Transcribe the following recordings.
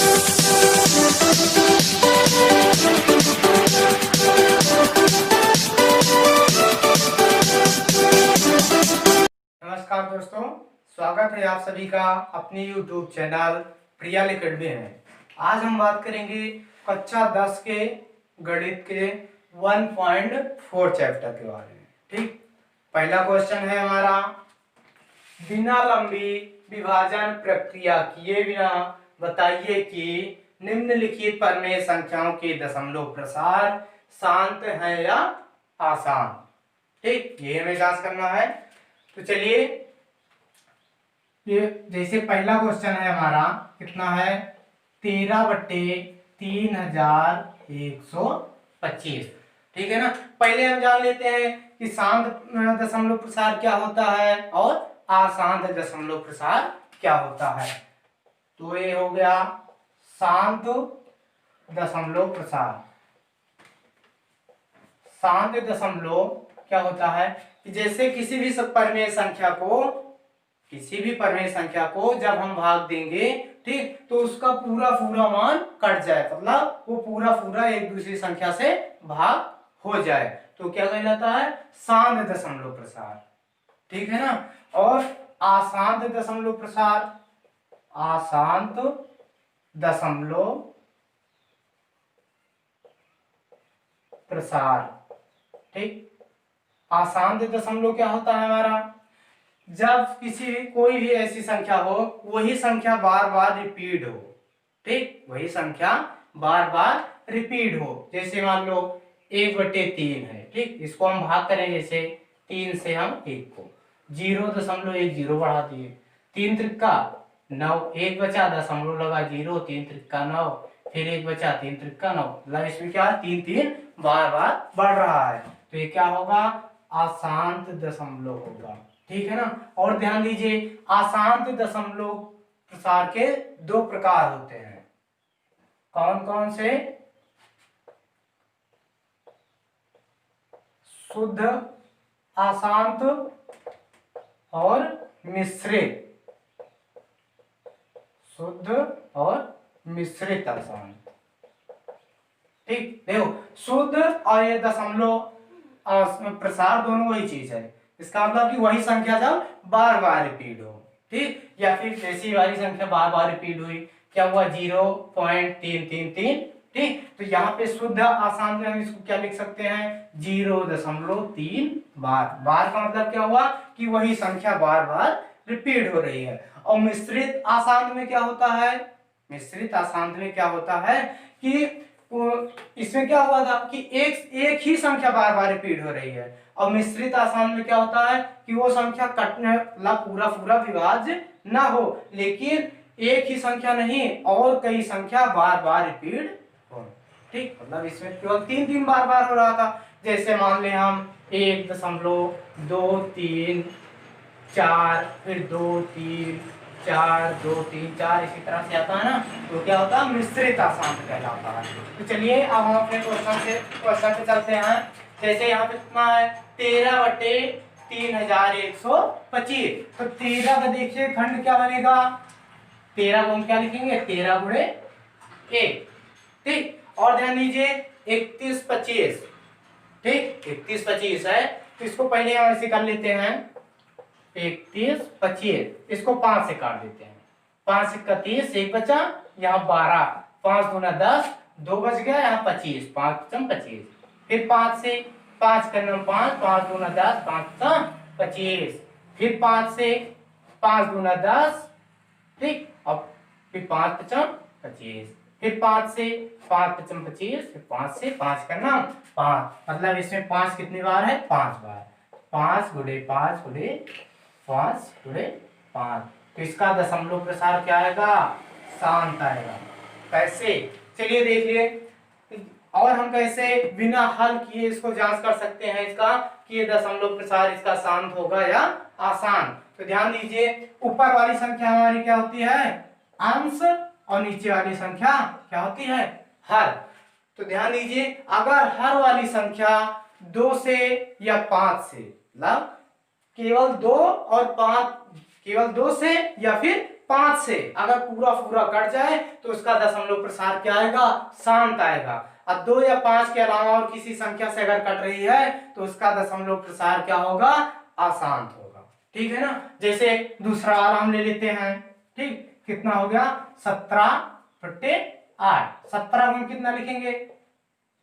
नमस्कार दोस्तों, स्वागत है आप सभी का अपने YouTube चैनल प्रियल एकेडमी में। आज हम बात करेंगे कक्षा 10 के गणित के 1.4 चैप्टर के बारे में। ठीक, पहला क्वेश्चन है हमारा, बिना लंबी विभाजन प्रक्रिया किए बिना बताइए कि निम्नलिखित परिमेय संख्याओं के दशमलव प्रसार शांत है या आसान। ठीक, ये हमें जांच करना है। तो चलिए, ये जैसे पहला क्वेश्चन है हमारा, कितना है, 13/3125। ठीक है ना। पहले हम जान लेते हैं कि शांत दशमलव प्रसार क्या होता है और अशांत दशमलव प्रसार क्या होता है। तो ये हो गया शांत दशमलव प्रसार। शांत दशमलव क्या होता है कि जैसे किसी भी परिमेय संख्या को जब हम भाग देंगे, ठीक, तो उसका पूरा पूरा मान कट जाए, मतलब वो पूरा पूरा एक दूसरी संख्या से भाग हो जाए, तो क्या कहलाता है, शांत दशमलव प्रसार। ठीक है ना। और अशांत दशमलव प्रसार, अशांत दशमलव प्रसार। ठीक, अशांत दशमलव क्या होता है हमारा, जब कोई भी ऐसी संख्या हो, वही संख्या बार बार रिपीट हो। ठीक, वही संख्या बार बार रिपीट हो। जैसे मान लो 1/3 है, ठीक, इसको हम भाग करें, जैसे 3 से हम 1 को 0.10 बढ़ा दिए, 3 त्रिका 9, 1 बचा, दशमलव लगा 0, 3 त्रिका 9, फिर 1 बचा, 3 त्रिका 9, मतलब इसमें क्या है, 3 बार बार बढ़ रहा है, तो ये क्या होगा, अशांत दशमलव होगा। ठीक है ना। और ध्यान दीजिए, अशांत दशमलव प्रसार के 2 प्रकार होते हैं। कौन कौन से, शुद्ध अशांत और मिश्रित, शुद्ध और मिश्रित अशांत। ठीक, देखो, शुद्ध और ये दशमलव प्रसार दोनों वही चीज है। इसका मतलब कि वही संख्या जब बार बार रिपीट हो, ठीक, या फिर जैसी वाली संख्या बार बार रिपीट हुई, क्या हुआ, 0.333। ठीक, तो यहाँ पे शुद्ध आसान में हम इसको क्या लिख सकते हैं, 0.3 बार। बार का मतलब क्या हुआ कि वही संख्या बार बार रिपीट हो रही है। और मिश्रित आसान में क्या होता है, मिश्रित आसान में क्या होता है कि इसमें क्या हुआ था कि एक ही संख्या बार बार रिपीट हो रही है। और मिश्रित आसान में क्या होता है कि वो संख्या कटने मतलब पूरा पूरा विभाज्य ना हो, लेकिन एक ही संख्या नहीं और कई संख्या बार बार रिपीट हो। ठीक, मतलब इसमें केवल 3 बार बार हो रहा था। जैसे मान ले हम 1.234, फिर 2 3 4 2 3 4, इसी तरह से आता है ना, तो क्या होता है, मिश्रित अशांत कहलाता है। तो चलिए अब हम अपने क्वेश्चन पे चलते हैं। जैसे यहाँ पे कितना है, 13/3125। तो 13 का देखिए खंड क्या बनेगा, 13 को हम क्या लिखेंगे, 13 गुणे 1। ठीक, और ध्यान दीजिए 31/25। ठीक, 31/25 है, तो इसको पहले हम ऐसे कर लेते हैं, 31/25, इसको 5 से काट देते हैं, 5 से 31, 1 बचा, यहाँ 12, 5 दूना 10, 2 बच गया, यहाँ 25, 5 25, फिर 5 से 5 करना 5, 5 दूना 10, 5 25, फिर 5 से 5 दूना 10, ठीक, और फिर 5 25, फिर 5 से 5 25, फिर 5 से 5 करना 5, मतलब इसमें 5 कितनी बार है, 5 बार, 5 गुणे 5 गुणे 5 गुणे 5। तो इसका दशमलव प्रसार क्या आएगा, शांत आएगा। कैसे, चलिए देखिए, और हम कैसे बिना हल किए इसको जांच कर सकते हैं इसका कि ये दशमलव प्रसार इसका शांत होगा या आसान। तो ध्यान दीजिए, ऊपर वाली संख्या हमारी क्या होती है, अंश, और नीचे वाली संख्या क्या होती है, हर। तो ध्यान दीजिए, अगर हर वाली संख्या 2 से या 5 से, मतलब केवल 2 और 5, केवल 2 से या फिर 5 से अगर पूरा पूरा कट जाए तो उसका दशमलव प्रसार क्या आएगा, शांत आएगा। अब 2 या 5 के अलावा और किसी संख्या से अगर कट रही है तो उसका दशमलव प्रसार क्या होगा, अशांत होगा। ठीक है ना। जैसे दूसरा वाला हम ले लेते हैं। ठीक, कितना हो गया 17/8। 17 गुण कितना लिखेंगे।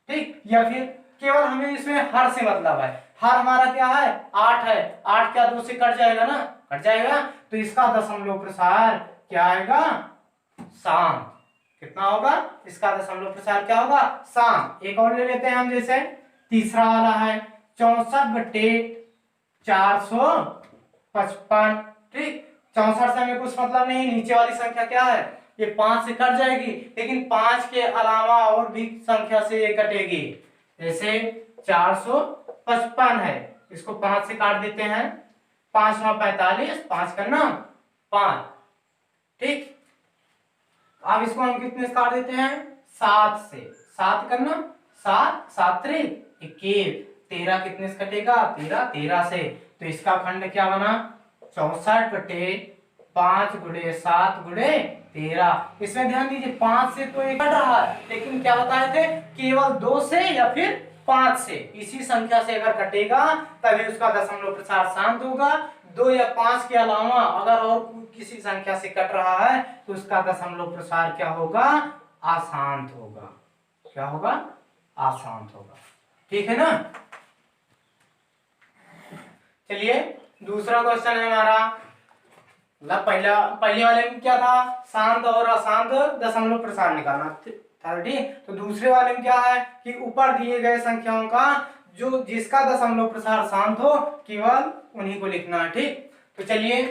ठीक, या फिर केवल हमें इसमें हर से मतलब है, हर हमारा क्या है 8 है, 8 क्या 2 से कट जाएगा ना, कट जाएगा, तो इसका दशमलव प्रसार क्या आएगा, शांत। कितना होगा इसका दशमलव प्रसार क्या होगा, शांत। एक और ले लेते हैं हम, जैसे तीसरा वाला है 64/455। ठीक, 64 से हमें कुछ मतलब नहीं, नीचे वाली संख्या क्या है, ये 5 से कट जाएगी, लेकिन 5 के अलावा और भी संख्या से ये कटेगी। जैसे 455 है, इसको 5 से काट देते हैं, 5 9 45, 5 करना 5। ठीक, अब इसको हम कितने से काट देते हैं, 7 से। 7 करना 7, 7 3 21, 13 कितने से कटेगा, 13, 13 से। तो इसका खंड क्या बना, 64/5 गुणे 7 गुणे 13। इसमें ध्यान दीजिए 5 से तो एक कट रहा है, लेकिन क्या बताए थे, केवल 2 से या फिर 5 से, इसी संख्या से अगर कटेगा तभी उसका दशमलव प्रसार शांत होगा। 2 या 5 के अलावा अगर और किसी संख्या से कट रहा है तो उसका दशमलव प्रसार क्या होगा, अशांत होगा। क्या होगा, अशांत होगा। ठीक है ना। चलिए दूसरा क्वेश्चन है हमारा, मतलब पहले वाले में क्या था, शांत और अशांत दशमलव प्रसार निकालना था। ठीक, तो दूसरे वाले में क्या है कि ऊपर दिए गए संख्याओं का जो जिसका दशमलव प्रसार शांत हो केवल उन्हीं को लिखना है। ठीक, तो चलिए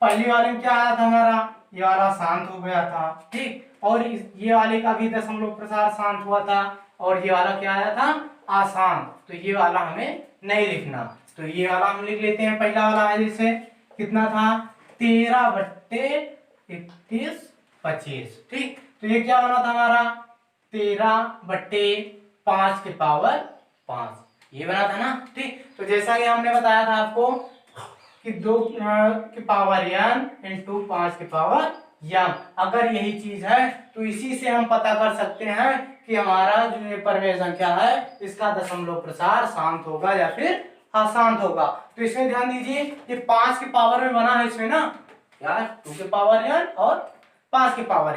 पहले वाले में क्या आया था हमारा, ये वाला शांत हो गया था। ठीक, और ये वाले का भी दशमलव प्रसार शांत हुआ था, और ये वाला क्या आया था, अशांत। तो ये वाला हमें नहीं लिखना, तो ये वाला हम लिख लेते हैं। पहला वाला है जैसे कितना था, 13/31/25। ठीक, तो ये क्या बना था हमारा, 13/5 के पावर 5, ये बना था ना। ठीक, तो जैसा कि हमने बताया था आपको कि 2 के पावर n इंटू 5 के पावर m, अगर यही चीज है तो इसी से हम पता कर सकते हैं कि हमारा जो ये परमेय संख्या है इसका दशमलव प्रसार शांत होगा या फिर अशांत होगा। तो इसमें ध्यान दीजिए, ये 5 के पावर में बना है इसमें ना यार, 2 के पावर n और 5 के पावर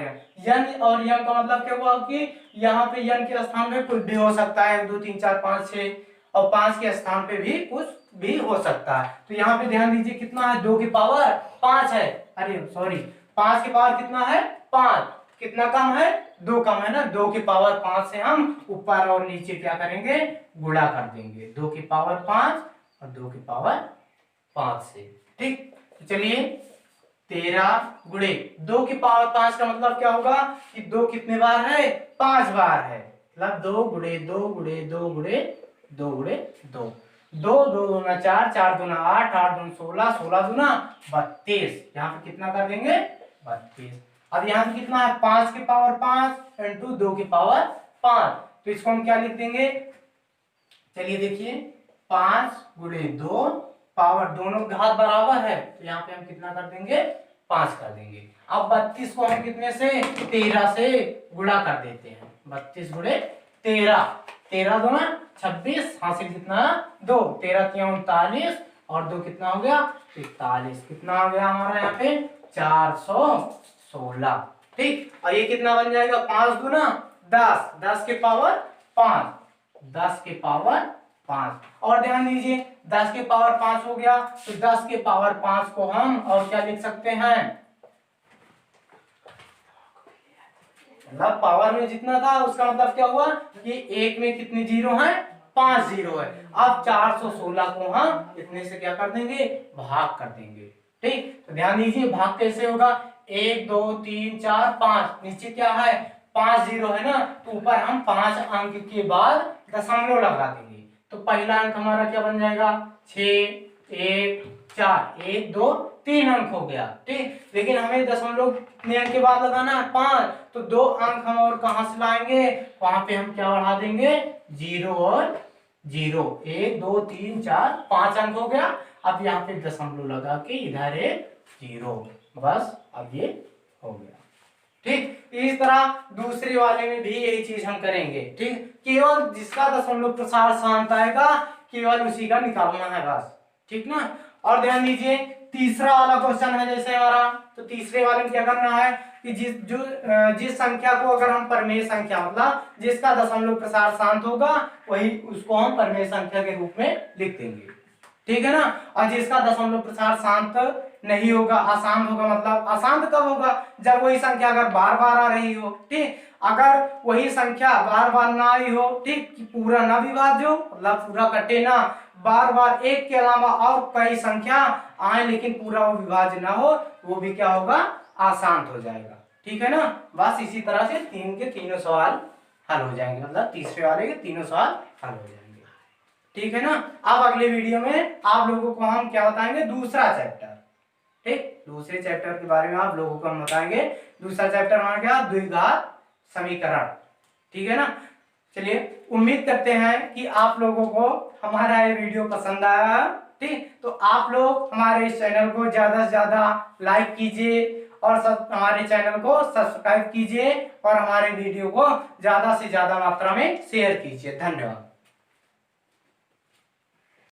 n और m का मतलब क्या हुआ कि यहाँ पे n के स्थान पे कुछ भी हो सकता है, 1 2 3 4 5 6, और 5 के स्थान पे भी कुछ भी हो सकता है। तो यहाँ पे ध्यान दीजिए कितना है, 2 की पावर 5 है, अरे सॉरी 5 की पावर कितना है 5, कितना कम है 2 कम है ना, 2 की पावर 5 से हम ऊपर और नीचे क्या करेंगे, गुणा कर देंगे, 2 की पावर 5 और 2 की पावर 5 से। ठीक, तो चलिए 13 गुणे 2 की पावर 5 का मतलब क्या होगा कि 2 कितने बार है, 5 बार है, मतलब 2 गुणे 2 गुणे 2 गुणे 2 गुणे 2, 2 2 दूना 4, 4 दूना 8, 8 दूना 16, 16 दूना 32, यहाँ पे कितना कर देंगे 32। अब यहाँ पे कितना है, 5 की पावर 5 इंटू 2 की पावर 5, तो इसको हम क्या लिख देंगे, चलिए देखिए 5 गुणे 2, पावर दोनों घात बराबर है तो यहाँ पे हम कितना कर देंगे 5 कर देंगे। अब 32 को हम कितने से 13 से गुणा कर देते हैं, 32 गुणे 13, 13 दूना 26, हासिल कितना 2, 13 तिया 39 और 2 कितना हो गया 41, कितना हो गया हमारा यहाँ पे 416। ठीक, और ये कितना बन जाएगा 5 गुना 10, 10 के पावर 5, 10 के पावर 5, और ध्यान दीजिए 10 के पावर 5 हो गया तो 10 के पावर 5 को हम और क्या लिख सकते हैं, मतलब पावर में जितना था उसका मतलब क्या हुआ कि एक में कितने जीरो हैं, 5 जीरो है। अब 416 को हम इतने से क्या कर देंगे, भाग कर देंगे। ठीक, तो ध्यान दीजिए भाग कैसे होगा, 1 2 3 4 5, नीचे क्या है 5 जीरो है ना, तो ऊपर हम 5 अंक के बाद दशमलव लगा देंगे, तो पहला अंक हमारा क्या बन जाएगा 6 1 4, 1 2 3 अंक हो गया। ठीक, लेकिन हमें दशमलव कितने अंक के बाद लगाना है 5, तो 2 अंक हम और कहां से लाएंगे, वहां पे हम क्या बढ़ा देंगे 0 और 0, 1 2 3 4 5 अंक हो गया। अब यहाँ पे दशमलव लगा के इधर एक 0, बस अब ये हो गया। ठीक, इस तरह दूसरे वाले में भी यही चीज हम करेंगे। ठीक, केवल जिसका दशमलव प्रसार शांत आएगा केवल उसी का निकालना है बस। ठीक ना। और ध्यान दीजिए तीसरा वाला क्वेश्चन है जैसे हमारा, तो तीसरे वाले में क्या करना है कि जिस संख्या को अगर हम परमेय संख्या मतलब जिसका दशमलव प्रसार शांत होगा वही उसको हम परमेय संख्या के रूप में लिख देंगे। ठीक है ना। और जिसका दशमलव प्रसार शांत नहीं होगा, अशांत होगा, मतलब अशांत कब होगा जब वही संख्या अगर बार बार आ रही हो। ठीक, अगर वही संख्या बार बार ना आई हो, ठीक, कि पूरा ना विभाज्य हो मतलब पूरा कटे ना, बार बार एक के अलावा और कई संख्या आए लेकिन पूरा वो विभाज्य ना हो, वो भी क्या होगा, अशांत हो जाएगा। ठीक है ना। बस इसी तरह से तीन के तीनों सवाल हल हो जाएंगे, मतलब तीसरे वाले के तीनों सवाल हल हो जाएंगे। ठीक है ना। अब अगले वीडियो में आप लोगों को हम क्या बताएंगे, दूसरा चैप्टर। ठीक, दूसरे चैप्टर के बारे में आप लोगों को हम बताएंगे। दूसरा चैप्टर हमारा क्या, द्विघात समीकरण। ठीक है ना। चलिए, उम्मीद करते हैं कि आप लोगों को हमारा ये वीडियो पसंद आया। ठीक, तो आप लोग हमारे इस चैनल को ज्यादा से ज्यादा लाइक कीजिए और हमारे चैनल को सब्सक्राइब कीजिए और हमारे वीडियो को ज्यादा से ज्यादा मात्रा में शेयर कीजिए। धन्यवाद।